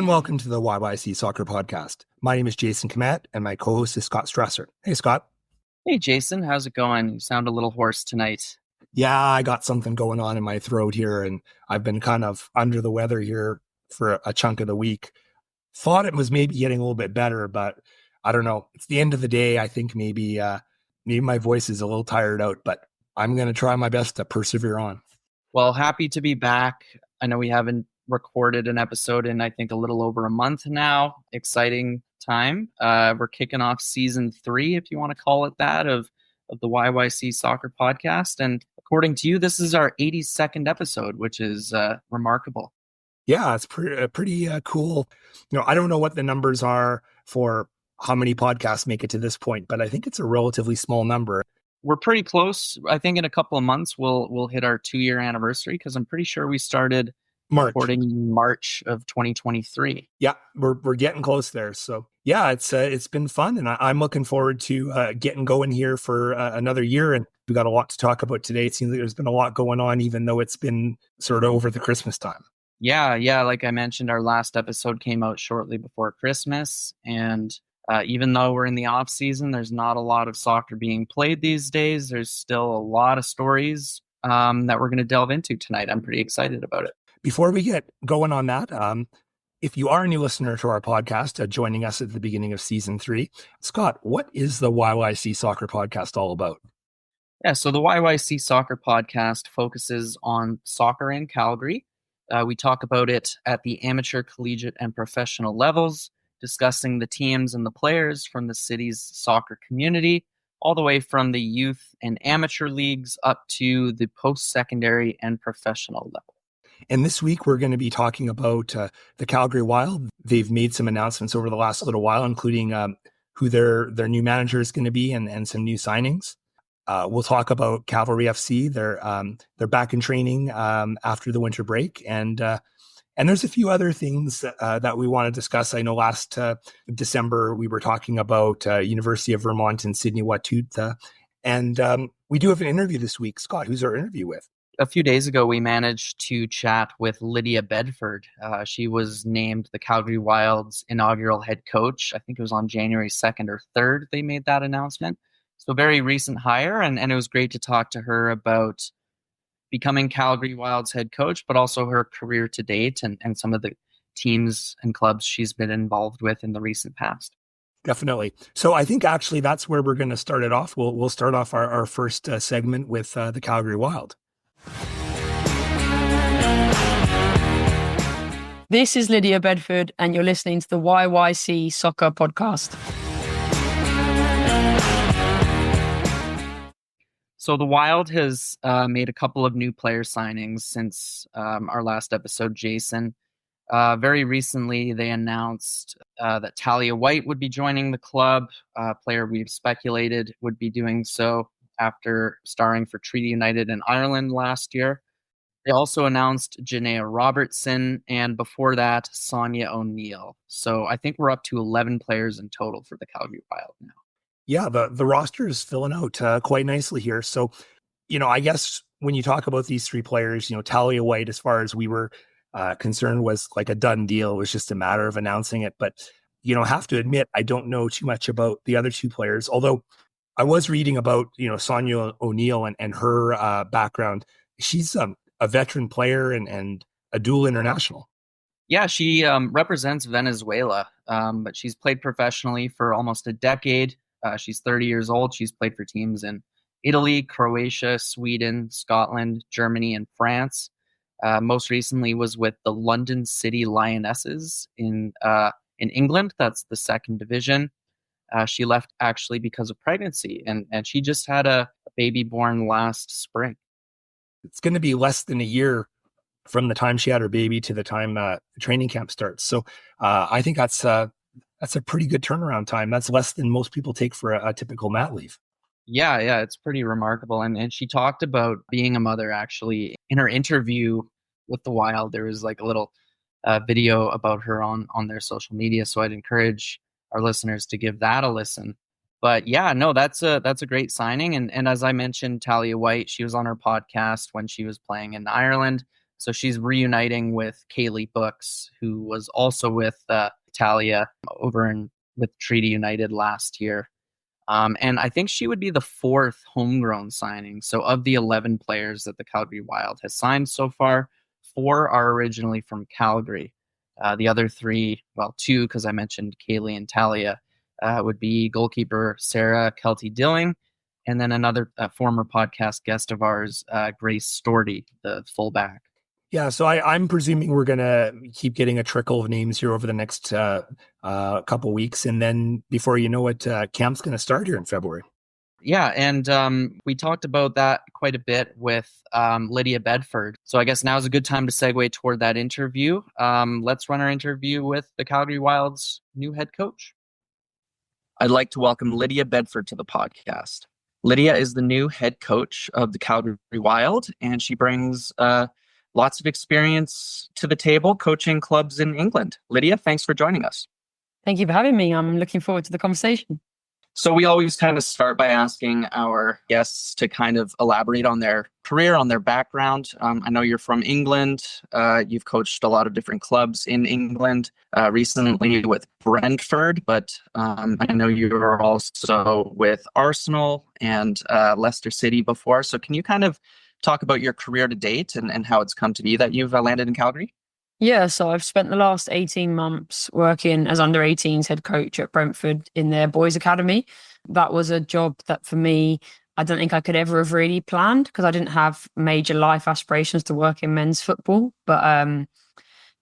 and welcome to the YYC Soccer Podcast. My name is Jason Kmet, and my co-host is Scott Strasser. Hey, Scott. Hey, Jason. How's it going? You sound a little hoarse tonight. Yeah, I got something going on in my throat here, and I've been kind of under the weather here for a chunk of the week. Thought it was maybe getting a little bit better, but I don't know. It's the end of the day. I think maybe my voice is a little tired out, but I'm going to try my best to persevere on. Well, happy to be back. I know we haven't recorded an episode in, I think, a little over a month now. Exciting time. We're kicking off season 3, if you want to call it that, of the YYC Soccer Podcast. And according to you, this is our 82nd episode, which is remarkable. Yeah, it's pretty cool. I don't know what the numbers are for how many podcasts make it to this point, but I think it's a relatively small number. We're pretty close. I think in a couple of months, we'll hit our 2-year anniversary, because I'm pretty sure we started recording in March of 2023. Yeah, we're getting close there. So yeah, it's been fun, and I'm looking forward to getting going here for another year. And we got a lot to talk about today. It seems like there's been a lot going on, even though it's been sort of over the Christmas time. Yeah. Like I mentioned, our last episode came out shortly before Christmas, and even though we're in the off season, there's not a lot of soccer being played these days. There's still a lot of stories that we're going to delve into tonight. I'm pretty excited about it. Before we get going on that, if you are a new listener to our podcast, joining us at the beginning of season 3, Scott, what is the YYC Soccer Podcast all about? Yeah, so the YYC Soccer Podcast focuses on soccer in Calgary. We talk about it at the amateur, collegiate, and professional levels, discussing the teams and the players from the city's soccer community, all the way from the youth and amateur leagues up to the post-secondary and professional level. And this week, we're going to be talking about the Calgary Wild. They've made some announcements over the last little while, including who their new manager is going to be and some new signings. We'll talk about Cavalry FC. They're back in training after the winter break. And there's a few other things that we want to discuss. I know last December, we were talking about University of Vermont and Sydney Wathuta. And we do have an interview this week. Scott, who's our interview with? A few days ago, we managed to chat with Lydia Bedford. She was named the Calgary Wild's inaugural head coach. I think it was on January 2nd or 3rd they made that announcement. So very recent hire, and it was great to talk to her about becoming Calgary Wild's head coach, but also her career to date and some of the teams and clubs she's been involved with in the recent past. Definitely. So I think actually that's where we're going to start it off. We'll start off our first segment with the Calgary Wild. This is Lydia Bedford, and you're listening to the YYC Soccer Podcast. So the Wild has made a couple of new player signings since our last episode, Jason. Very recently, they announced that Talia White would be joining the club, a player we've speculated would be doing so after starring for Treaty United in Ireland last year. They also announced Janaea Robertson, and before that, Sonia O'Neill. So I think we're up to 11 players in total for the Calgary Wild now. Yeah, the roster is filling out quite nicely here. So, I guess when you talk about these 3 players, Talia White, as far as we were concerned, was like a done deal. It was just a matter of announcing it. But, have to admit, I don't know too much about the other 2 players, although I was reading about, Sonia O'Neill and her background. She's a veteran player and a dual international. Yeah, she represents Venezuela, but she's played professionally for almost a decade. She's 30 years old. She's played for teams in Italy, Croatia, Sweden, Scotland, Germany, and France. Most recently was with the London City Lionesses in England. That's the 2nd division. She left actually because of pregnancy, and she just had a baby born last spring. It's going to be less than a year from the time she had her baby to the time training camp starts. So I think that's a pretty good turnaround time. That's less than most people take for a typical mat leave. Yeah, it's pretty remarkable. And she talked about being a mother, actually. In her interview with the Wild, there was like a little video about her on their social media. So I'd encourage our listeners to give that a listen. But yeah, no, that's a great signing. And as I mentioned, Talia White, she was on our podcast when she was playing in Ireland. So she's reuniting with Kaylee Books, who was also with Italia with Treaty United last year. And I think she would be the fourth homegrown signing. So of the 11 players that the Calgary Wild has signed so far, 4 are originally from Calgary. The other 3, well, 2, because I mentioned Kaylee and Talia, would be goalkeeper Sarah Kelty-Dilling, and then another former podcast guest of ours, Grace Storty, the fullback. Yeah, so I'm presuming we're going to keep getting a trickle of names here over the next couple weeks. And then before you know it, camp's going to start here in February. Yeah, and we talked about that quite a bit with Lydia Bedford. So I guess now is a good time to segue toward that interview. Let's run our interview with the Calgary Wild's new head coach. I'd like to welcome Lydia Bedford to the podcast. Lydia is the new head coach of the Calgary Wild, and she brings lots of experience to the table coaching clubs in England. Lydia, thanks for joining us. Thank you for having me. I'm looking forward to the conversation. So we always kind of start by asking our guests to kind of elaborate on their career, on their background. I know you're from England. You've coached a lot of different clubs in England, recently with Brentford, but I know you were also with Arsenal and Leicester City before. So can you kind of talk about your career to date and how it's come to be that you've landed in Calgary? Yeah, so I've spent the last 18 months working as under-18s head coach at Brentford in their boys' academy. That was a job that for me, I don't think I could ever have really planned because I didn't have major life aspirations to work in men's football. But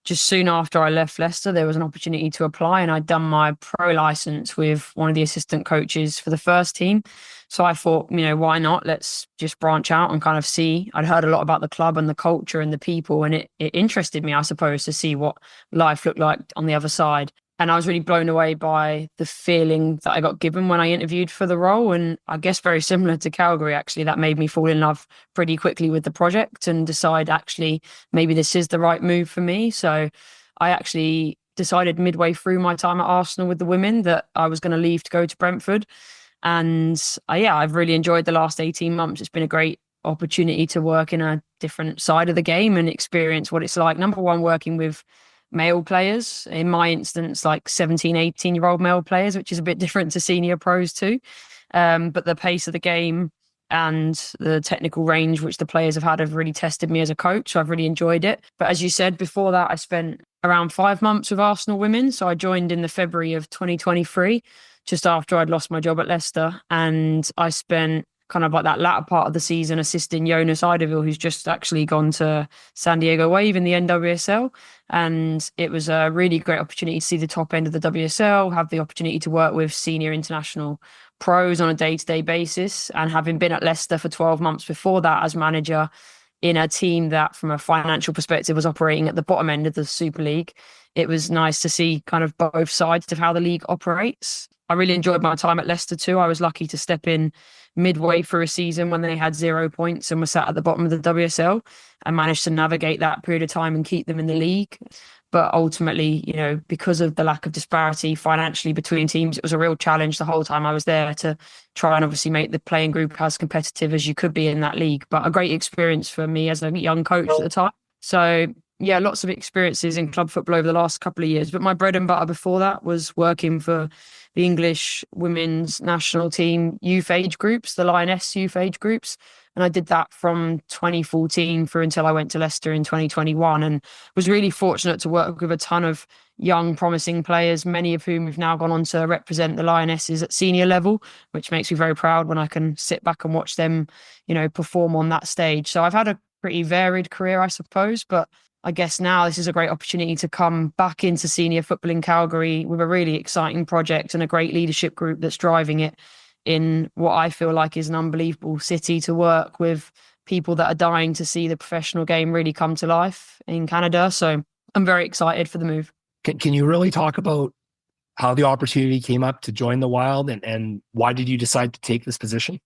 just soon after I left Leicester, there was an opportunity to apply, and I'd done my pro license with one of the assistant coaches for the first team. So I thought, why not? Let's just branch out and kind of see. I'd heard a lot about the club and the culture and the people, and it interested me, I suppose, to see what life looked like on the other side. And I was really blown away by the feeling that I got given when I interviewed for the role. And I guess very similar to Calgary, actually, that made me fall in love pretty quickly with the project and decide actually maybe this is the right move for me. So I actually decided midway through my time at Arsenal with the women that I was going to leave to go to Brentford. And I've really enjoyed the last 18 months. It's been a great opportunity to work in a different side of the game and experience what it's like. Number one, working with male players, in my instance, like 17, 18-year-old male players, which is a bit different to senior pros too. But the pace of the game and the technical range which the players have really tested me as a coach. So I've really enjoyed it. But as you said, before that, I spent around 5 months with Arsenal women. So I joined in the February of 2023, just after I'd lost my job at Leicester. And I spent kind of like that latter part of the season assisting Jonas Ideville, who's just actually gone to San Diego Wave in the NWSL. And it was a really great opportunity to see the top end of the WSL, have the opportunity to work with senior international pros on a day-to-day basis. And having been at Leicester for 12 months before that as manager in a team that from a financial perspective was operating at the bottom end of the Super League, it was nice to see kind of both sides of how the league operates. I really enjoyed my time at Leicester too. I was lucky to step in midway through a season when they had 0 points and were sat at the bottom of the WSL and managed to navigate that period of time and keep them in the league. But ultimately, because of the lack of disparity financially between teams, it was a real challenge the whole time I was there to try and obviously make the playing group as competitive as you could be in that league. But a great experience for me as a young coach at the time. So yeah, lots of experiences in club football over the last couple of years. But my bread and butter before that was working for the English women's national team youth age groups, the Lioness youth age groups. And I did that from 2014 through until I went to Leicester in 2021 and was really fortunate to work with a ton of young, promising players, many of whom have now gone on to represent the Lionesses at senior level, which makes me very proud when I can sit back and watch them, perform on that stage. So I've had a pretty varied career, I suppose, but I guess now this is a great opportunity to come back into senior football in Calgary with a really exciting project and a great leadership group that's driving it in what I feel like is an unbelievable city to work with, people that are dying to see the professional game really come to life in Canada. So I'm very excited for the move. Can you really talk about how the opportunity came up to join the Wild and why did you decide to take this position?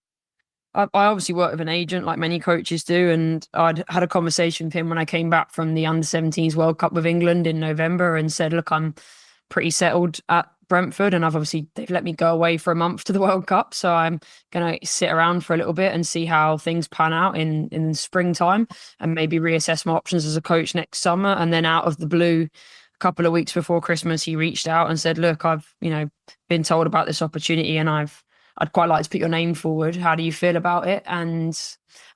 I obviously work with an agent like many coaches do, and I'd had a conversation with him when I came back from the under-17s World Cup with England in November and said, look, I'm pretty settled at Brentford, and they've let me go away for a month to the World Cup. So I'm going to sit around for a little bit and see how things pan out in springtime, and maybe reassess my options as a coach next summer. And then out of the blue, a couple of weeks before Christmas, he reached out and said, look, I've, been told about this opportunity, and I'd quite like to put your name forward. How do you feel about it? And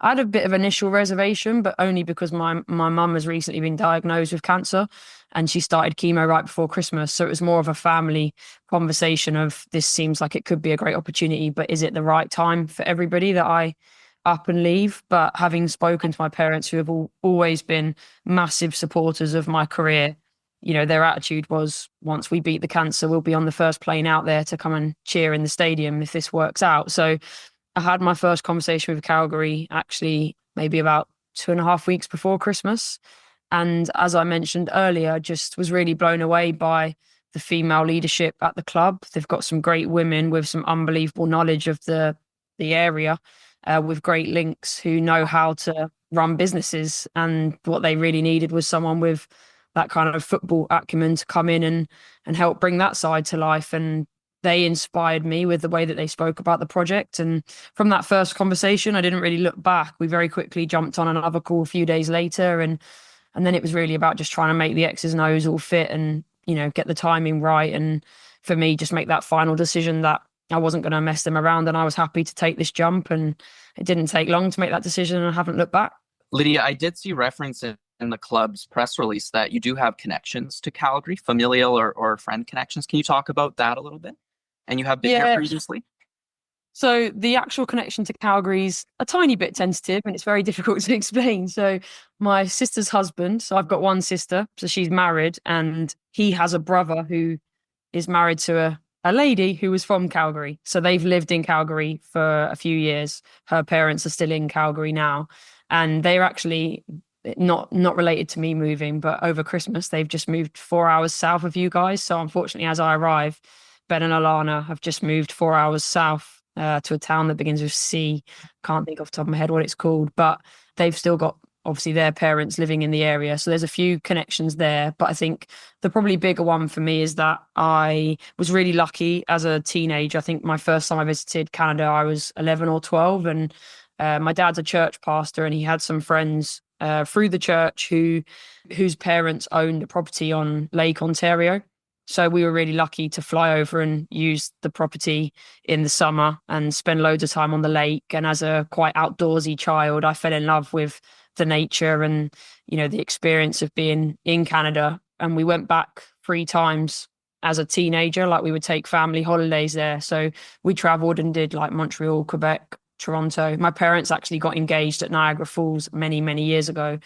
I had a bit of initial reservation, but only because my mum has recently been diagnosed with cancer, and she started chemo right before Christmas. So it was more of a family conversation of, this seems like it could be a great opportunity, but is it the right time for everybody that I up and leave? But having spoken to my parents, who have always been massive supporters of my career, their attitude was, once we beat the cancer, we'll be on the first plane out there to come and cheer in the stadium if this works out. So I had my first conversation with Calgary actually maybe about 2.5 weeks before Christmas. And as I mentioned earlier, just was really blown away by the female leadership at the club. They've got some great women with some unbelievable knowledge of the area, with great links, who know how to run businesses. And what they really needed was someone with that kind of football acumen to come in and help bring that side to life. And they inspired me with the way that they spoke about the project. And from that first conversation, I didn't really look back. We very quickly jumped on another call a few days later. And then it was really about just trying to make the X's and O's all fit and, get the timing right. And for me, just make that final decision that I wasn't going to mess them around, and I was happy to take this jump. And it didn't take long to make that decision, and I haven't looked back. Lydia, I did see reference in the club's press release that you do have connections to Calgary, familial or friend connections. Can you talk about that a little bit? And you have been here previously? So the actual connection to Calgary's a tiny bit tentative, and it's very difficult to explain. So my sister's husband, so I've got one sister, so she's married, and he has a brother who is married to a lady who was from Calgary. So they've lived in Calgary for a few years. Her parents are still in Calgary now, and they're actually not related to me moving, but over Christmas they've just moved 4 hours south of you guys. So unfortunately, as I arrive, Ben and Alana have just moved 4 hours south to a town that begins with C. Can't think off the top of my head what it's called, but they've still got obviously their parents living in the area. So there's a few connections there. But I think the probably bigger one for me is that I was really lucky as a teenager. I think my first time I visited Canada, I was 11 or 12. And my dad's a church pastor, and he had some friends through the church whose parents owned a property on Lake Ontario. So we were really lucky to fly over and use the property in the summer and spend loads of time on the lake. And as a quite outdoorsy child, I fell in love with the nature and, the experience of being in Canada. And we went back 3 times as a teenager. Like, we would take family holidays there. So we traveled and did like Montreal, Quebec, Toronto. My parents actually got engaged at Niagara Falls many, many years ago.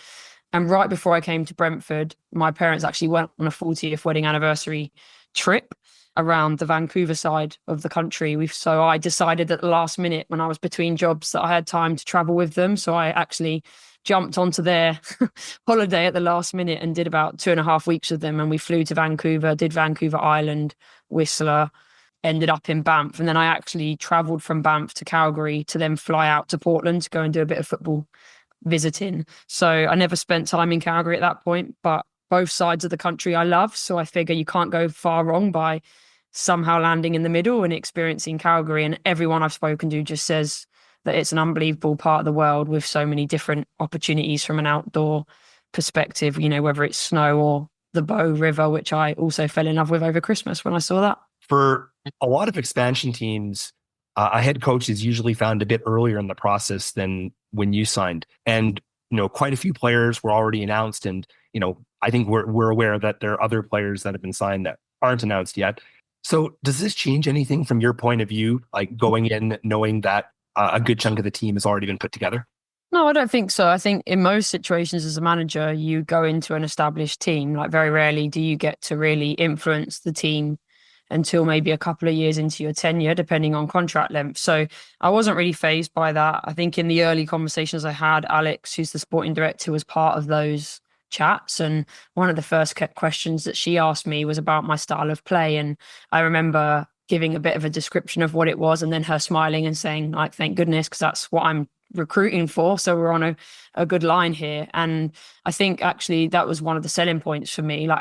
And right before I came to Brentford, my parents actually went on a 40th wedding anniversary trip around the Vancouver side of the country. So I decided at the last minute, when I was between jobs, that I had time to travel with them. So I actually jumped onto their holiday at the last minute and did about 2.5 weeks with them. And we flew to Vancouver, did Vancouver Island, Whistler, ended up in Banff. And then I actually traveled from Banff to Calgary to then fly out to Portland to go and do a bit of football visiting. So I never spent time in Calgary at that point, but both sides of the country I love. So I figure you can't go far wrong by somehow landing in the middle and experiencing Calgary. And everyone I've spoken to just says that it's an unbelievable part of the world with so many different opportunities from an outdoor perspective, whether it's snow or the Bow River, which I also fell in love with over Christmas when I saw that. For a lot of expansion teams, a head coach is usually found a bit earlier in the process than when you signed. And, quite a few players were already announced. And, I think we're aware that there are other players that have been signed that aren't announced yet. So does this change anything from your point of view, like going in knowing that a good chunk of the team has already been put together? No, I don't think so. I think in most situations as a manager, you go into an established team. Like, very rarely do you get to really influence the team until maybe a couple of years into your tenure, depending on contract length. So I wasn't really fazed by that. I think in the early conversations I had, Alex, who's the sporting director, was part of those chats. And one of the first questions that she asked me was about my style of play. And I remember giving a bit of a description of what it was, and then her smiling and saying, like, thank goodness, because that's what I'm recruiting for. So we're on a good line here. And I think actually that was one of the selling points for me. Like,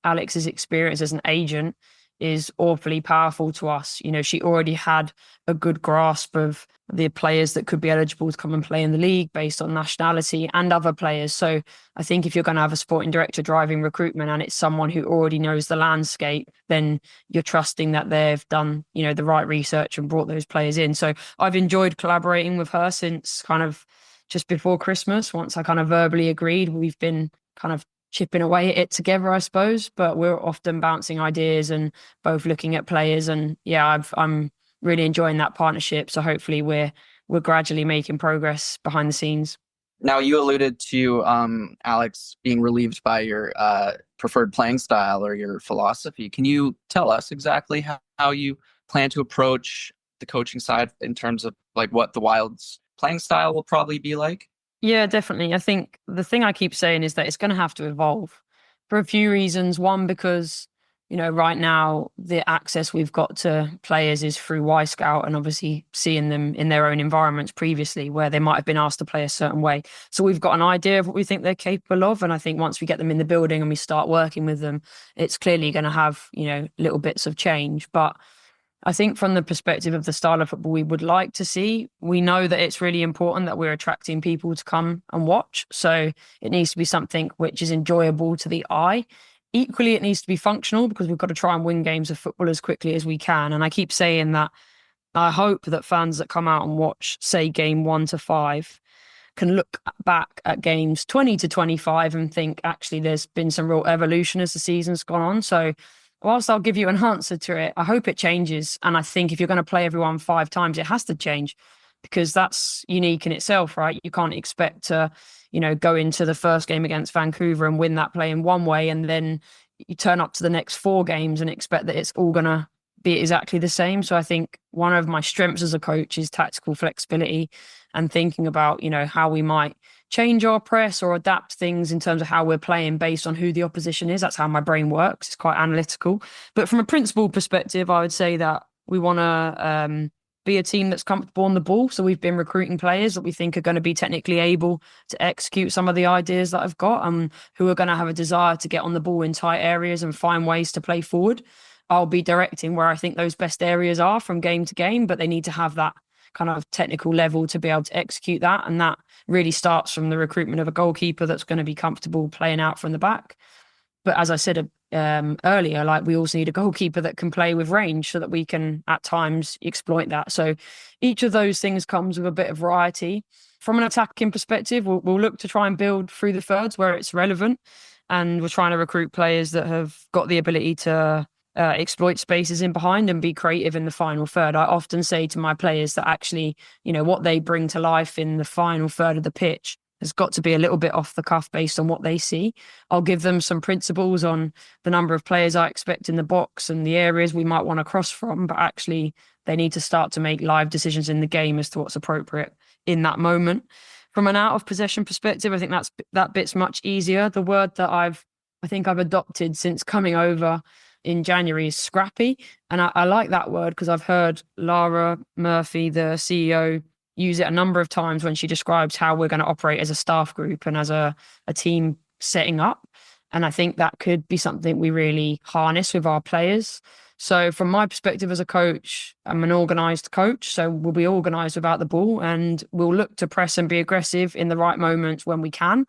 Alex's experience as an agent is awfully powerful to us. You know, she already had a good grasp of the players that could be eligible to come and play in the league based on nationality and other players. So I think if you're going to have a sporting director driving recruitment and it's someone who already knows the landscape, then you're trusting that they've done, you know, the right research and brought those players in. So I've enjoyed collaborating with her since kind of just before Christmas. Once I kind of verbally agreed, we've been kind of chipping away at it together, I suppose, but we're often bouncing ideas and both looking at players. And yeah, I'm really enjoying that partnership. So hopefully we're gradually making progress behind the scenes. Now, you alluded to Alex being relieved by your preferred playing style or your philosophy. Can you tell us exactly how you plan to approach the coaching side in terms of like what the Wild's playing style will probably be like? Yeah, definitely. I think the thing I keep saying is that it's going to have to evolve for a few reasons. One, because, you know, right now the access we've got to players is through Y-Scout and obviously seeing them in their own environments previously where they might have been asked to play a certain way. So we've got an idea of what we think they're capable of. And I think once we get them in the building and we start working with them, it's clearly going to have, you know, little bits of change. But I think from the perspective of the style of football we would like to see, we know that it's really important that we're attracting people to come and watch. So it needs to be something which is enjoyable to the eye. Equally, it needs to be functional because we've got to try and win games of football as quickly as we can. And I keep saying that I hope that fans that come out and watch, say, game 1 to 5, can look back at games 20 to 25 and think, actually, there's been some real evolution as the season's gone on. So whilst I'll give you an answer to it, I hope it changes. And I think if you're going to play everyone 5 times, it has to change because that's unique in itself, right? You can't expect to, you know, go into the first game against Vancouver and win that play in one way. And then you turn up to the next 4 games and expect that it's all going to be exactly the same. So I think one of my strengths as a coach is tactical flexibility and thinking about, you know, how we might change our press or adapt things in terms of how we're playing based on who the opposition is. That's how my brain works. It's quite analytical. But from a principle perspective, I would say that we want to be a team that's comfortable on the ball. So we've been recruiting players that we think are going to be technically able to execute some of the ideas that I've got and who are going to have a desire to get on the ball in tight areas and find ways to play forward. I'll be directing where I think those best areas are from game to game, but they need to have that kind of technical level to be able to execute that. And that really starts from the recruitment of a goalkeeper that's going to be comfortable playing out from the back. But as I said earlier, like we also need a goalkeeper that can play with range so that we can at times exploit that. So each of those things comes with a bit of variety. From an attacking perspective, we'll look to try and build through the thirds where it's relevant. And we're trying to recruit players that have got the ability to exploit spaces in behind and be creative in the final third. I often say to my players that actually, you know, what they bring to life in the final third of the pitch has got to be a little bit off the cuff based on what they see. I'll give them some principles on the number of players I expect in the box and the areas we might want to cross from, but actually they need to start to make live decisions in the game as to what's appropriate in that moment. From an out of possession perspective, I think that bit's much easier. The word that I think I've adopted since coming over in January is scrappy. And I like that word because I've heard Lara Murphy, the CEO, use it a number of times when she describes how we're going to operate as a staff group and as a team setting up. And I think that could be something we really harness with our players. So from my perspective as a coach, I'm an organised coach. So we'll be organised without the ball and we'll look to press and be aggressive in the right moments when we can.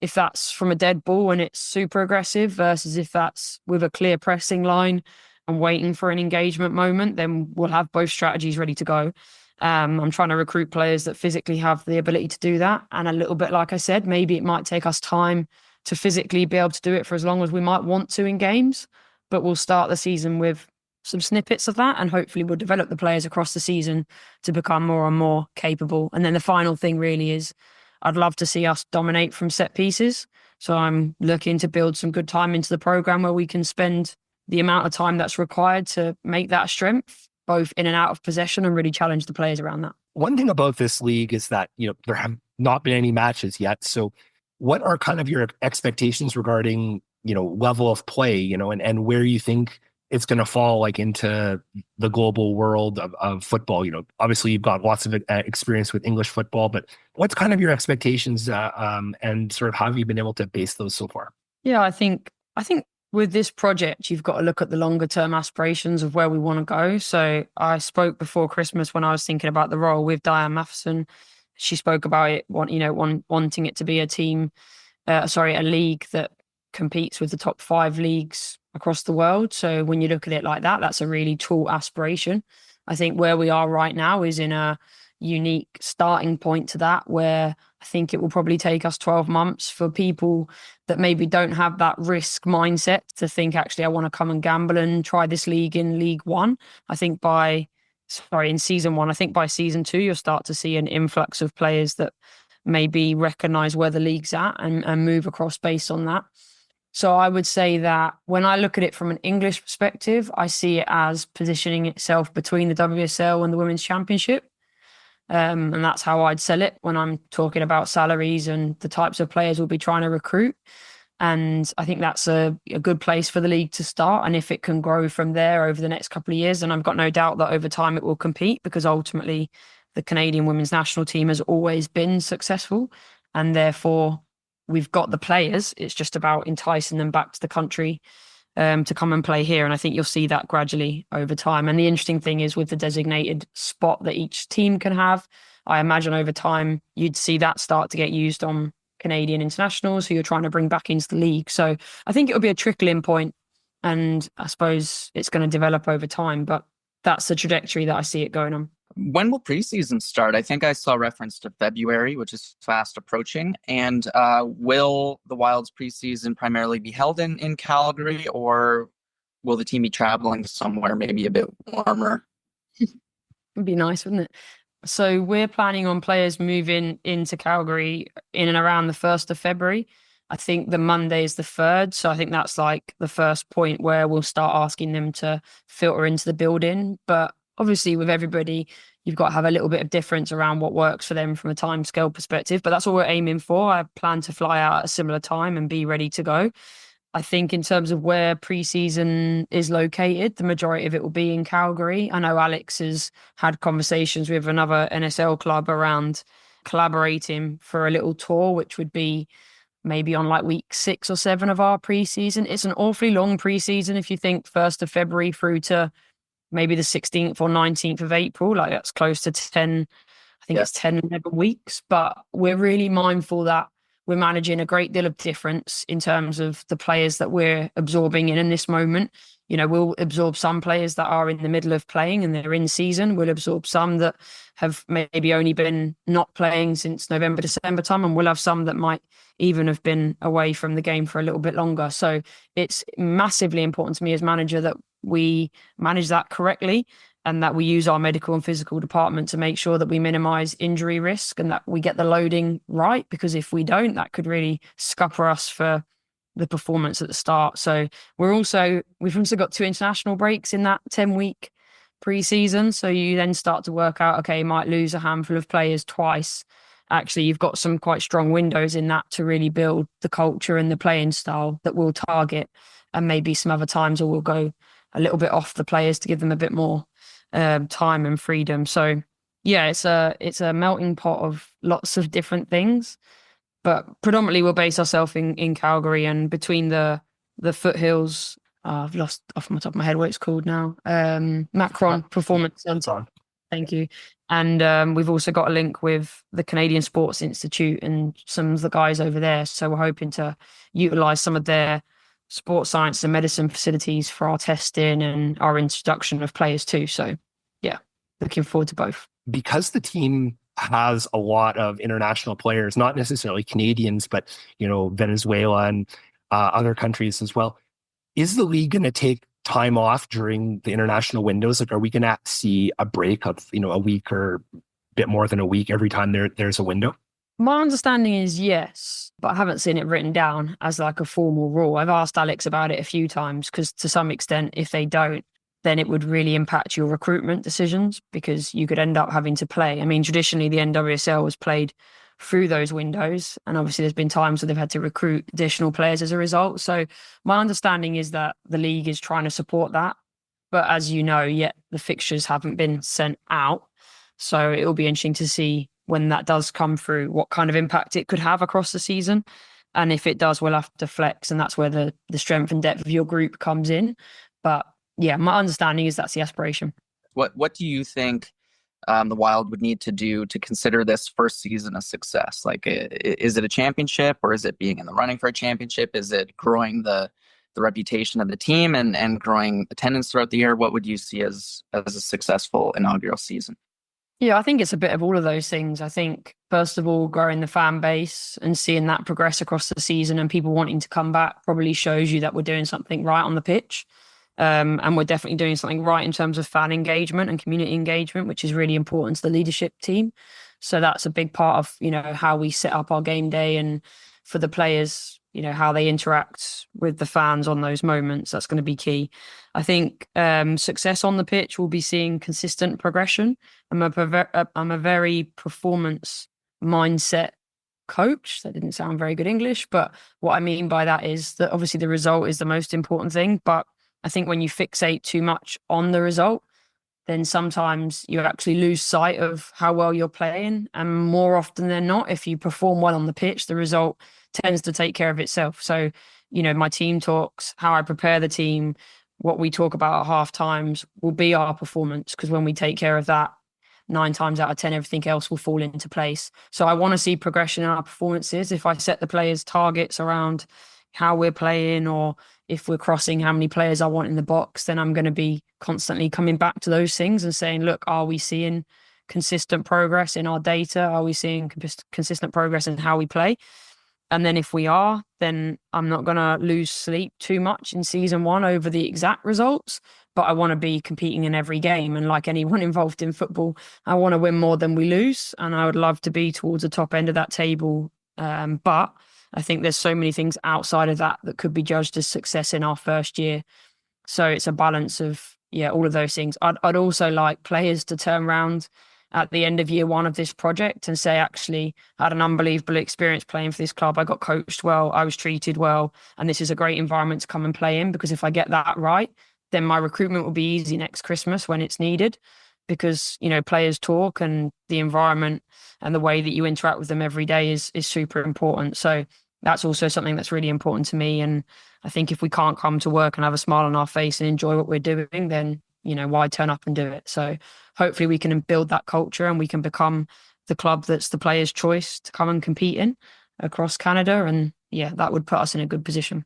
If that's from a dead ball and it's super aggressive versus if that's with a clear pressing line and waiting for an engagement moment, then we'll have both strategies ready to go. I'm trying to recruit players that physically have the ability to do that. And a little bit, like I said, maybe it might take us time to physically be able to do it for as long as we might want to in games, but we'll start the season with some snippets of that and hopefully we'll develop the players across the season to become more and more capable. And then the final thing really is I'd love to see us dominate from set pieces. So I'm looking to build some good time into the program where we can spend the amount of time that's required to make that a strength, both in and out of possession, and really challenge the players around that. One thing about this league is that, you know, there have not been any matches yet. So what are kind of your expectations regarding, you know, level of play, you know, and where you think it's going to fall like into the global world of football? You know, obviously you've got lots of experience with English football, but what's kind of your expectations and sort of how have you been able to base those so far? Yeah, I think with this project, you've got to look at the longer term aspirations of where we want to go. So I spoke before Christmas when I was thinking about the role with Diane Matheson. She spoke about it, wanting it to be a league that competes with the top 5 leagues across the world. So when you look at it like that, that's a really tall aspiration. I think where we are right now is in a unique starting point to that, where I think it will probably take us 12 months for people that maybe don't have that risk mindset to think, actually, I want to come and gamble and try this league in League One. In season 1, I think by season 2, you'll start to see an influx of players that maybe recognize where the league's at and move across based on that. So I would say that when I look at it from an English perspective, I see it as positioning itself between the WSL and the Women's Championship. And that's how I'd sell it when I'm talking about salaries and the types of players we'll be trying to recruit. And I think that's a good place for the league to start. And if it can grow from there over the next couple of years, then I've got no doubt that over time it will compete, because ultimately the Canadian women's national team has always been successful. And therefore, we've got the players. It's just about enticing them back to the country to come and play here. And I think you'll see that gradually over time. And the interesting thing is, with the designated spot that each team can have, I imagine over time you'd see that start to get used on Canadian internationals who you're trying to bring back into the league. So I think it'll be a trickling point, and I suppose it's going to develop over time, but that's the trajectory that I see it going on. When will preseason start? I think I saw reference to February, which is fast approaching. And will the Wild's preseason primarily be held in Calgary, or will the team be traveling somewhere maybe a bit warmer? It'd be nice, wouldn't it? So we're planning on players moving into Calgary in and around the 1st of February. I think the Monday is the 3rd. So I think that's like the first point where we'll start asking them to filter into the building. But obviously, with everybody, you've got to have a little bit of difference around what works for them from a timescale perspective. But that's what we're aiming for. I plan to fly out at a similar time and be ready to go. I think in terms of where preseason is located, the majority of it will be in Calgary. I know Alex has had conversations with another NSL club around collaborating for a little tour, which would be maybe on like week 6 or 7 of our preseason. It's an awfully long preseason if you think 1st of February through to maybe the 16th or 19th of April. Like, that's close to 10, I think it's 10, 11 weeks. But we're really mindful that we're managing a great deal of difference in terms of the players that we're absorbing in this moment. You know, we'll absorb some players that are in the middle of playing and they're in season. We'll absorb some that have maybe only been not playing since November, December time. And we'll have some that might even have been away from the game for a little bit longer. So it's massively important to me as manager that we manage that correctly, and that we use our medical and physical department to make sure that we minimize injury risk and that we get the loading right. Because if we don't, that could really scupper us for the performance at the start. So we've also got 2 international breaks in that 10-week pre-season. So you then start to work out, okay, you might lose a handful of players twice. Actually, you've got some quite strong windows in that to really build the culture and the playing style that we'll target. And maybe some other times we'll go a little bit off the players to give them a bit more time and freedom. So yeah, it's a melting pot of lots of different things, but predominantly we'll base ourselves in Calgary, and between the foothills. I've lost off my top of my head what it's called now. Macron Performance Centre. Thank you. And we've also got a link with the Canadian Sports Institute and some of the guys over there. So we're hoping to utilise some of their sports science and medicine facilities for our testing and our introduction of players too. So yeah, looking forward to both. Because the team has a lot of international players, not necessarily Canadians, but, you know, Venezuela and other countries as well. Is the league going to take time off during the international windows? Like, are we going to see a break of, you know, a week or a bit more than a week every time there's a window? My understanding is yes, but I haven't seen it written down as like a formal rule. I've asked Alex about it a few times, because to some extent, if they don't, then it would really impact your recruitment decisions, because you could end up having to play. I mean, traditionally, the NWSL was played through those windows, and obviously there's been times where they've had to recruit additional players as a result. So my understanding is that the league is trying to support that. But as you know, yet the fixtures haven't been sent out. So it'll be interesting to see when that does come through, what kind of impact it could have across the season. And if it does, we'll have to flex, and that's where the strength and depth of your group comes in. But yeah, my understanding is that's the aspiration. What do you think the Wild would need to do to consider this first season a success? Like, is it a championship, or is it being in the running for a championship? Is it growing the reputation of the team and growing attendance throughout the year? What would you see as a successful inaugural season? Yeah, I think it's a bit of all of those things. I think, first of all, growing the fan base and seeing that progress across the season and people wanting to come back probably shows you that we're doing something right on the pitch. And we're definitely doing something right in terms of fan engagement and community engagement, which is really important to the leadership team. So that's a big part of, how we set up our game day, and for the players, how they interact with the fans on those moments. That's going to be key. I think success on the pitch will be seeing consistent progression. I'm a very performance mindset coach. That didn't sound very good English, but what I mean by that is that obviously the result is the most important thing. But I think when you fixate too much on the result, then sometimes you actually lose sight of how well you're playing. And more often than not, if you perform well on the pitch, the result tends to take care of itself. So, my team talks, how I prepare the team, what we talk about at half times will be our performance. Because when we take care of that, 9 times out of 10, everything else will fall into place. So I want to see progression in our performances. If I set the players targets around how we're playing, or if we're crossing how many players I want in the box, then I'm going to be constantly coming back to those things and saying, look, are we seeing consistent progress in our data? Are we seeing consistent progress in how we play? And then if we are, then I'm not going to lose sleep too much in season 1 over the exact results, but I want to be competing in every game. And like anyone involved in football, I want to win more than we lose. And I would love to be towards the top end of that table. But I think there's so many things outside of that could be judged as success in our first year. So it's a balance of, all of those things. I'd also like players to turn around at the end of year 1 of this project and say, actually, I had an unbelievable experience playing for this club. I got coached well, I was treated well, and this is a great environment to come and play in. Because if I get that right, then my recruitment will be easy next Christmas when it's needed. Because, players talk, and the environment and the way that you interact with them every day is super important. So that's also something that's really important to me. And I think if we can't come to work and have a smile on our face and enjoy what we're doing, then, why turn up and do it? So hopefully we can build that culture, and we can become the club that's the players' choice to come and compete in across Canada. And that would put us in a good position.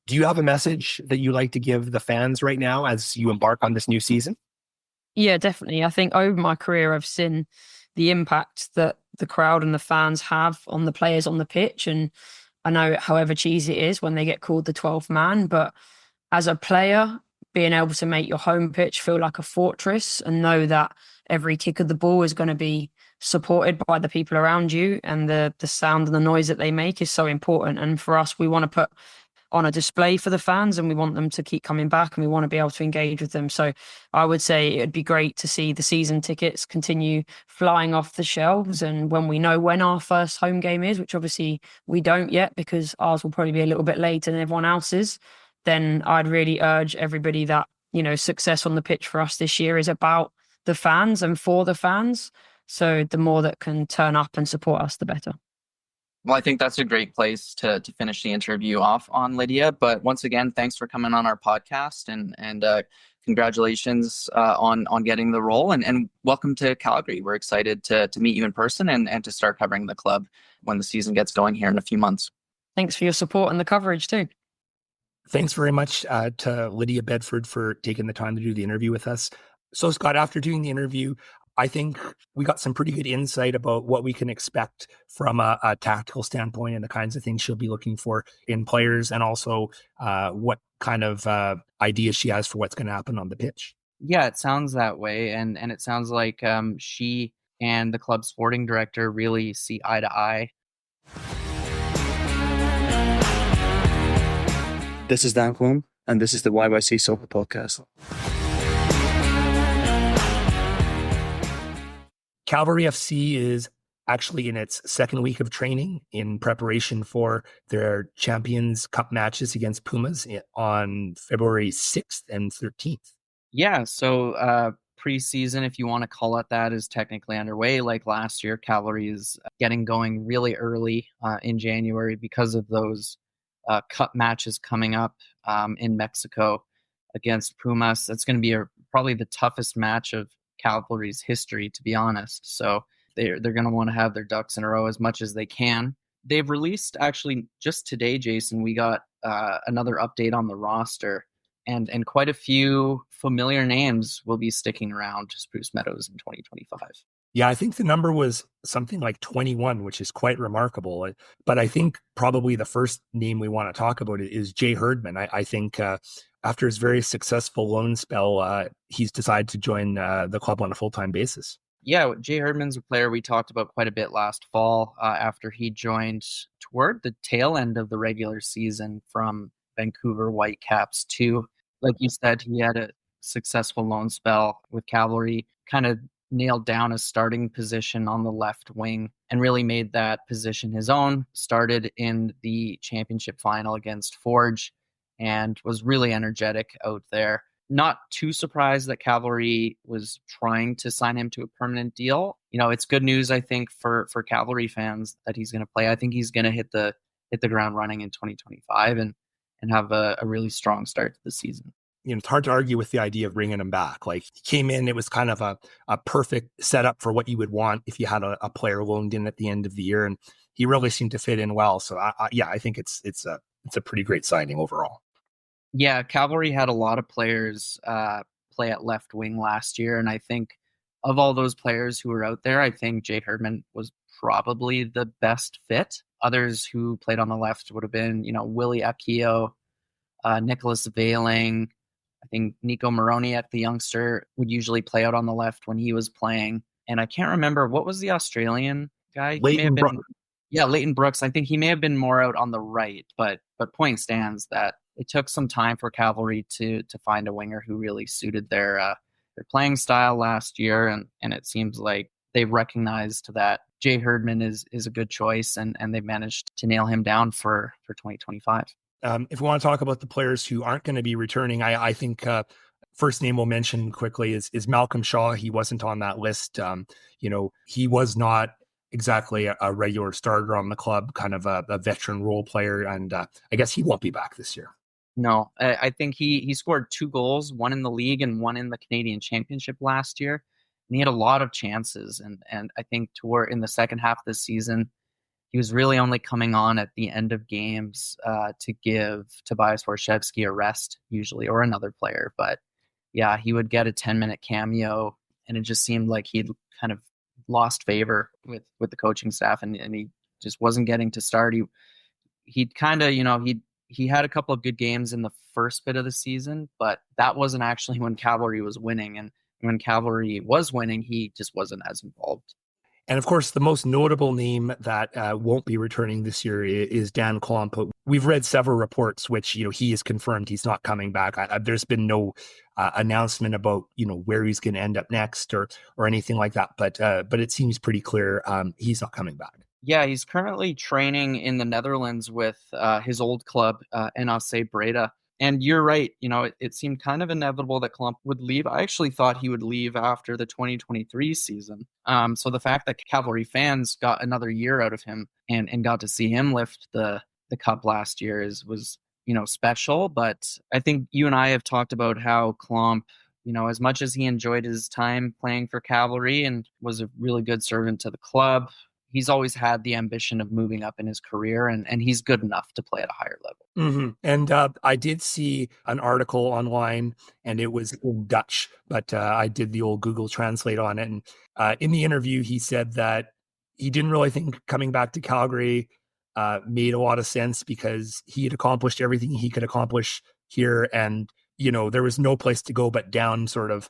Do you have a message that you like to give the fans right now as you embark on this new season? Yeah, definitely. I think over my career, I've seen the impact that the crowd and the fans have on the players on the pitch. And I know, however cheesy it is when they get called the 12th man, but as a player, being able to make your home pitch feel like a fortress and know that every kick of the ball is going to be supported by the people around you, and the sound and the noise that they make is so important. And for us, we want to put on a display for the fans, and we want them to keep coming back, and we want to be able to engage with them. So I would say it'd be great to see the season tickets continue flying off the shelves. And when we know when our first home game is, which obviously we don't yet because ours will probably be a little bit later than everyone else's, then I'd really urge everybody that, success on the pitch for us this year is about the fans and for the fans. So the more that can turn up and support us, the better. Well, I think that's a great place to finish the interview off on, Lydia. But once again, thanks for coming on our podcast, and congratulations on getting the role, and welcome to Calgary. We're excited to meet you in person and to start covering the club when the season gets going here in a few months. Thanks for your support and the coverage too. Thanks very much to Lydia Bedford for taking the time to do the interview with us. So, Scott, after doing the interview, I think we got some pretty good insight about what we can expect from a tactical standpoint and the kinds of things she'll be looking for in players, and also what kind of ideas she has for what's going to happen on the pitch. Yeah, it sounds that way. And it sounds like she and the club sporting director really see eye to eye. This is Dan Quinn, and this is the YYC Soccer Podcast. Cavalry FC is actually in its second week of training in preparation for their Champions Cup matches against Pumas on February 6th and 13th. Yeah, so preseason, if you want to call it that, is technically underway. Like last year, Cavalry is getting going really early in January because of those cup matches coming up in Mexico against Pumas. That's going to be probably the toughest match of Cavalry's history, to be honest. So they're going to want to have their ducks in a row as much as they can. They've released, actually, just today, Jason, we got another update on the roster. And quite a few familiar names will be sticking around Spruce Meadows in 2025. Yeah, I think the number was something like 21, which is quite remarkable. But I think probably the first name we want to talk about is Jay Herdman. I think after his very successful loan spell, he's decided to join the club on a full-time basis. Yeah, Jay Herdman's a player we talked about quite a bit last fall after he joined toward the tail end of the regular season from Vancouver Whitecaps too. Like you said, he had a successful loan spell with Cavalry, kind of nailed down a starting position on the left wing and really made that position his own. Started in the championship final against Forge and was really energetic out there. Not too surprised that Cavalry was trying to sign him to a permanent deal. It's good news, I think, for Cavalry fans that he's going to play. I think he's going to hit the ground running in 2025 and have a really strong start to the season. It's hard to argue with the idea of bringing him back. Like, he came in, it was kind of a perfect setup for what you would want if you had a player loaned in at the end of the year, and he really seemed to fit in well. So I think it's a pretty great signing overall. Yeah, Cavalry had a lot of players play at left wing last year, and I think of all those players who were out there, I think Jay Herdman was probably the best fit. Others who played on the left would have been, Willie Akio, Nicholas Veiling. I think Nico Moroniak, the youngster, would usually play out on the left when he was playing. And I can't remember, what was the Australian guy? Leighton Brooks. Yeah, Leighton Brooks. I think he may have been more out on the right, but point stands that it took some time for Cavalry to find a winger who really suited their playing style last year, and it seems like they've recognized that Jay Herdman is a good choice, and they've managed to nail him down for 2025. If we want to talk about the players who aren't going to be returning, I think first name we'll mention quickly is Malcolm Shaw. He wasn't on that list. He was not exactly a regular starter on the club, kind of a veteran role player, and I guess he won't be back this year. No, I think he scored 2 goals, one in the league and one in the Canadian Championship last year. And he had a lot of chances. And I think in the second half of the season, he was really only coming on at the end of games to give Tobias Warshevsky a rest, usually, or another player. But yeah, he would get a 10-minute cameo, and it just seemed like he'd kind of lost favor with the coaching staff, and he just wasn't getting to start. He'd kind of, he had a couple of good games in the first bit of the season, but that wasn't actually when Cavalry was winning. And when Cavalry was winning, he just wasn't as involved. And of course, the most notable name that won't be returning this year is Dan Klomp. We've read several reports which, he has confirmed he's not coming back. There's been no announcement about, where he's going to end up next or anything like that. But it seems pretty clear he's not coming back. Yeah, he's currently training in the Netherlands with his old club, NAC Breda. And you're right, it seemed kind of inevitable that Klomp would leave. I actually thought he would leave after the 2023 season. So the fact that Cavalry fans got another year out of him and got to see him lift the cup last year was special. But I think you and I have talked about how Klomp, as much as he enjoyed his time playing for Cavalry and was a really good servant to the club, he's always had the ambition of moving up in his career, and he's good enough to play at a higher level. Mm-hmm. And I did see an article online, and it was in Dutch, but I did the old Google Translate on it. And in the interview, he said that he didn't really think coming back to Calgary made a lot of sense because he had accomplished everything he could accomplish here, and there was no place to go but down, sort of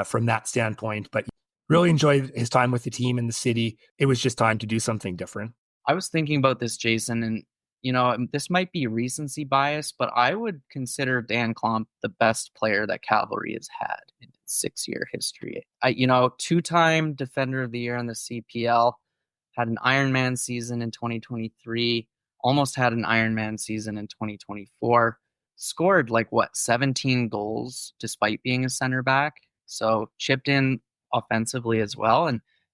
from that standpoint. But really enjoyed his time with the team in the city. It was just time to do something different. I was thinking about this, Jason, and this might be recency bias, but I would consider Dan Klomp the best player that Cavalry has had in its 6-year history. 2-time Defender of the Year in the CPL, had an Ironman season in 2023, almost had an Ironman season in 2024, scored 17 goals despite being a center back. So chipped in offensively as well.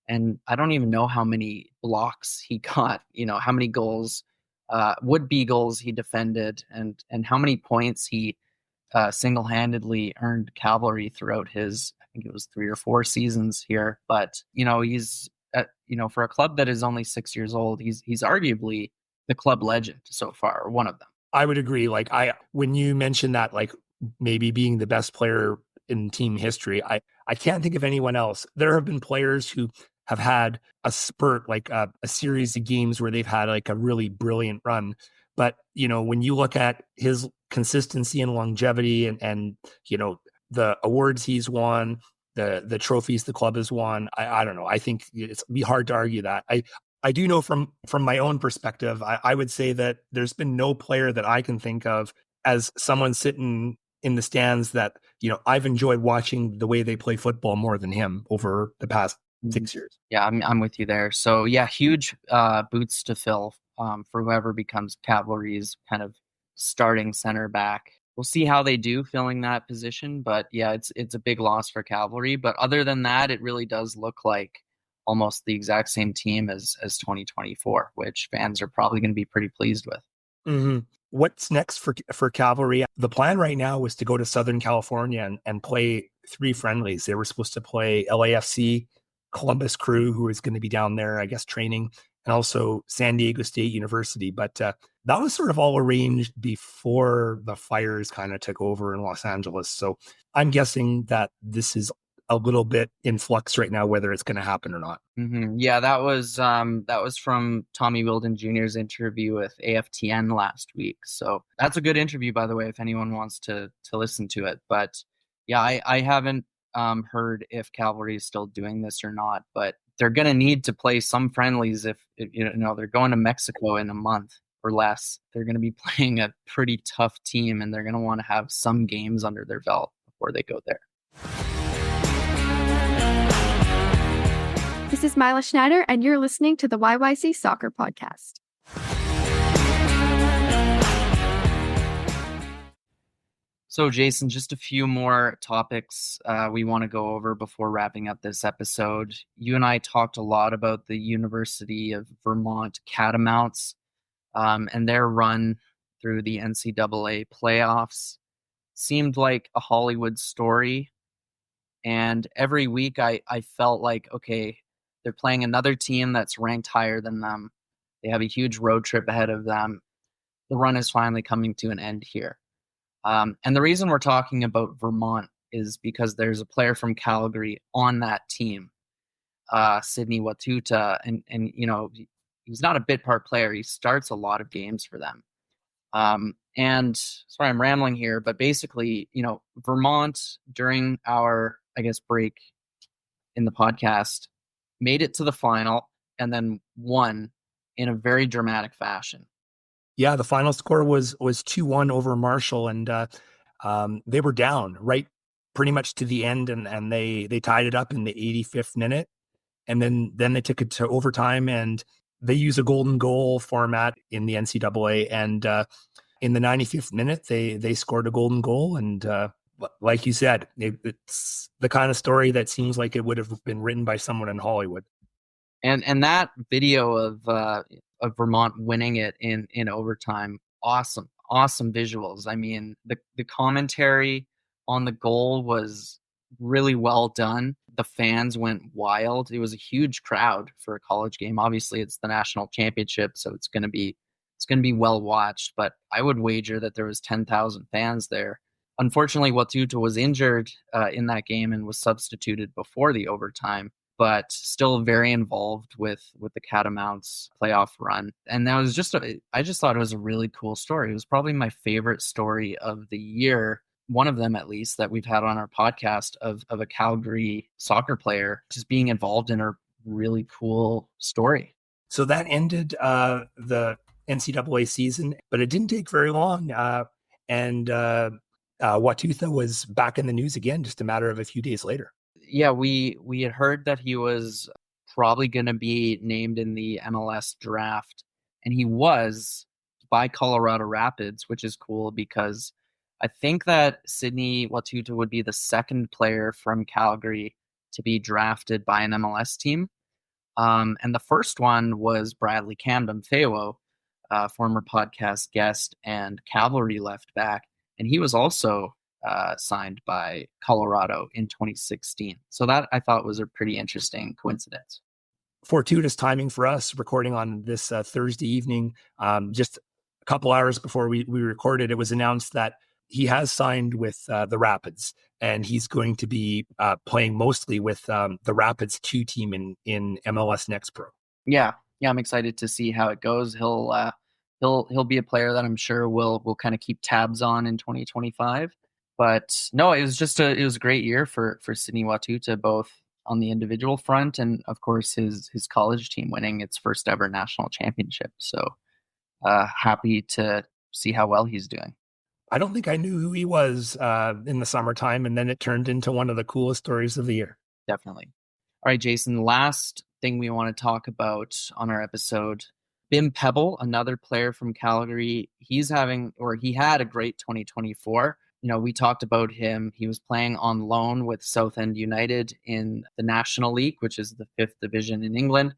And I don't even know how many blocks he got, how many goals, would-be goals he defended, and how many points he single-handedly earned Cavalry throughout his, I think it was 3 or 4 seasons here. But, he's, for a club that is only 6 years old, he's arguably the club legend so far, or one of them. I would agree. When you mentioned that, maybe being the best player in team history, I can't think of anyone else. There have been players who have had a spurt, a series of games where they've had a really brilliant run. But, when you look at his consistency and longevity and the awards he's won, the trophies the club has won, I don't know. I think it's be hard to argue that. I do know from my own perspective, I would say that there's been no player that I can think of as someone sitting in the stands that, I've enjoyed watching the way they play football more than him over the past 6 years. Yeah, I'm with you there. So yeah, huge boots to fill for whoever becomes Cavalry's kind of starting center back. We'll see how they do filling that position, but yeah, it's a big loss for Cavalry. But other than that, it really does look like almost the exact same team as 2024, which fans are probably going to be pretty pleased with. Mm-hmm. What's next for Cavalry? The plan right now was to go to Southern California and play 3 friendlies. They were supposed to play LAFC, Columbus Crew, who is going to be down there, I guess, training, and also San Diego State University. But that was sort of all arranged before the fires kind of took over in Los Angeles. So I'm guessing that this is a little bit in flux right now, whether it's going to happen or not. Mm-hmm. Yeah, that was from Tommy Wilden Jr.'s interview with AFTN last week. So that's a good interview, by the way, if anyone wants to listen to it. But yeah, I haven't heard if Cavalry is still doing this or not, but they're going to need to play some friendlies if they're going to Mexico in a month or less. They're going to be playing a pretty tough team, and they're going to want to have some games under their belt before they go there. This is Mila Schneider, and you're listening to the YYC Soccer Podcast. So, Jason, just a few more topics we want to go over before wrapping up this episode. You and I talked a lot about the University of Vermont Catamounts and their run through the NCAA playoffs. Seemed like a Hollywood story. And every week I felt like, okay, they're playing another team that's ranked higher than them. They have a huge road trip ahead of them. The run is finally coming to an end here. And the reason we're talking about Vermont is because there's a player from Calgary on that team, Sydney Wathuta. And he's not a bit part player. He starts a lot of games for them. And sorry, I'm rambling here, but basically, Vermont during our, break in the podcast made it to the final and then won in a very dramatic fashion. Yeah, the final score was 2-1 over Marshall, and they were down right pretty much to the end, and they tied it up in the 85th minute, and then they took it to overtime, and they use a golden goal format in the NCAA, and in the 95th minute they scored a golden goal, and like you said, it's the kind of story that seems like it would have been written by someone in Hollywood. And that video of Vermont winning it in overtime, awesome visuals. I mean, the commentary on the goal was really well done. The fans went wild. It was a huge crowd for a college game. Obviously, it's the national championship, so it's going to be well watched. But I would wager that there was 10,000 fans there. Unfortunately, Wathuta was injured in that game and was substituted before the overtime, but still very involved with the Catamounts playoff run. And that was I just thought it was a really cool story. It was probably my favorite story of the year, one of them at least, that we've had on our podcast of a Calgary soccer player just being involved in a really cool story. So that ended the NCAA season, but it didn't take very long. And Wathuta was back in the news again, just a matter of a few days later. Yeah, we had heard that he was probably going to be named in the MLS draft, and he was by Colorado Rapids, which is cool because I think that Sydney Wathuta would be the second player from Calgary to be drafted by an MLS team. And the first one was Bradley Camden Theo, former podcast guest and Cavalry left back. And he was also signed by Colorado in 2016. So that I thought was a pretty interesting coincidence. Fortuitous timing for us recording on this Thursday evening. Just a couple hours before we recorded, it was announced that he has signed with the Rapids, and he's going to be playing mostly with the Rapids 2 team in MLS Next Pro. Yeah, I'm excited to see how it goes. He'll be a player that I'm sure we'll kind of keep tabs on in 2025. But no, it was a great year for Sydney Wathuta, both on the individual front and of course his college team winning its first ever national championship. So happy to see how well he's doing. I don't think I knew who he was in the summertime, and then it turned into one of the coolest stories of the year. Definitely. All right, Jason, last thing we want to talk about on our episode, Bim Pepple, another player from Calgary. He had a great 2024. We talked about him. He was playing on loan with Southend United in the National League, which is the 5th division in England.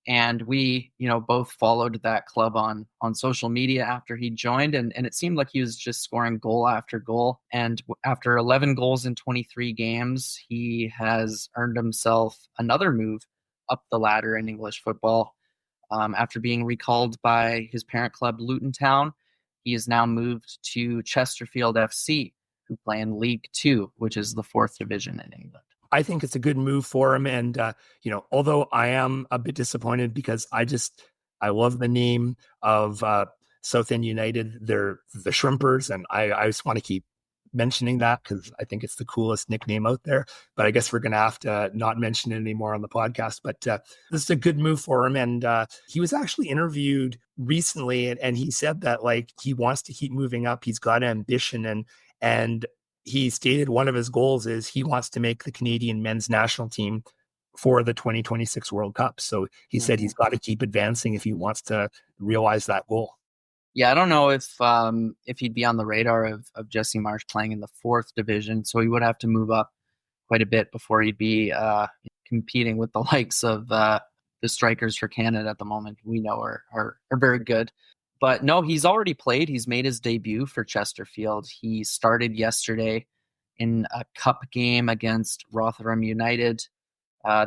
And we, both followed that club on social media after he joined. And it seemed like he was just scoring goal after goal. And after 11 goals in 23 games, he has earned himself another move up the ladder in English football. After being recalled by his parent club, Luton Town, he has now moved to Chesterfield FC, who play in League 2, which is the 4th division in England. I think it's a good move for him. And, although I am a bit disappointed because I love the name of Southend United. They're the Shrimpers. And I just want to keep mentioning that because I think it's the coolest nickname out there. But I guess we're going to have to not mention it anymore on the podcast. But this is a good move for him. And he was actually interviewed recently, and he said that he wants to keep moving up. He's got ambition, and he stated one of his goals is he wants to make the Canadian men's national team for the 2026 World Cup. So he said he's got to keep advancing if he wants to realize that goal. Yeah, I don't know if he'd be on the radar of Jesse Marsh playing in the 4th division. So he would have to move up quite a bit before he'd be competing with the likes of the strikers for Canada at the moment. We know are very good. But no, he's already played. He's made his debut for Chesterfield. He started yesterday in a cup game against Rotherham United.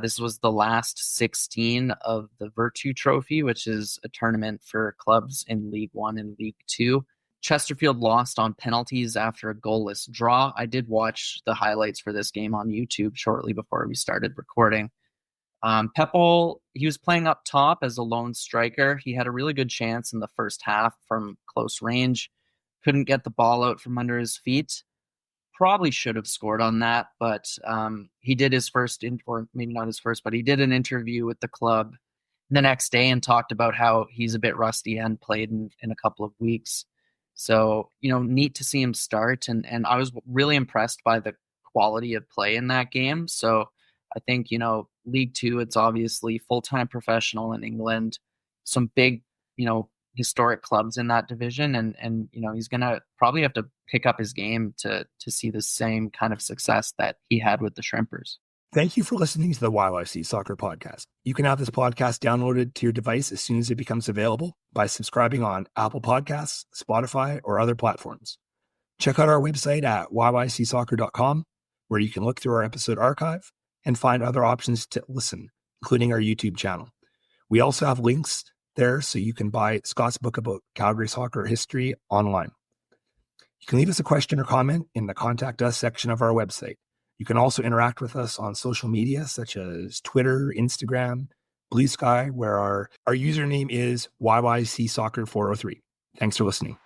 This was the last 16 of the Virtue Trophy, which is a tournament for clubs in League 1 and League 2. Chesterfield lost on penalties after a goalless draw. I did watch the highlights for this game on YouTube shortly before we started recording. Pepple, he was playing up top as a lone striker. He had a really good chance in the first half from close range. Couldn't get the ball out from under his feet. Probably should have scored on that, but he did his first, or maybe not his first, but he did an interview with the club the next day and talked about how he's a bit rusty and played in a couple of weeks. So, neat to see him start. And I was really impressed by the quality of play in that game. So I think, League 2, it's obviously full-time professional in England, some big, historic clubs in that division. And he's going to probably have to pick up his game to see the same kind of success that he had with the Shrimpers. Thank you for listening to the YYC Soccer Podcast. You can have this podcast downloaded to your device as soon as it becomes available by subscribing on Apple Podcasts, Spotify, or other platforms. Check out our website at yycsoccer.com, where you can look through our episode archive and find other options to listen, including our YouTube channel. We also have links there so you can buy Scott's book about Calgary soccer history online. You can leave us a question or comment in the Contact Us section of our website. You can also interact with us on social media such as Twitter, Instagram, Blue Sky, where our username is YYC Soccer 403. Thanks for listening.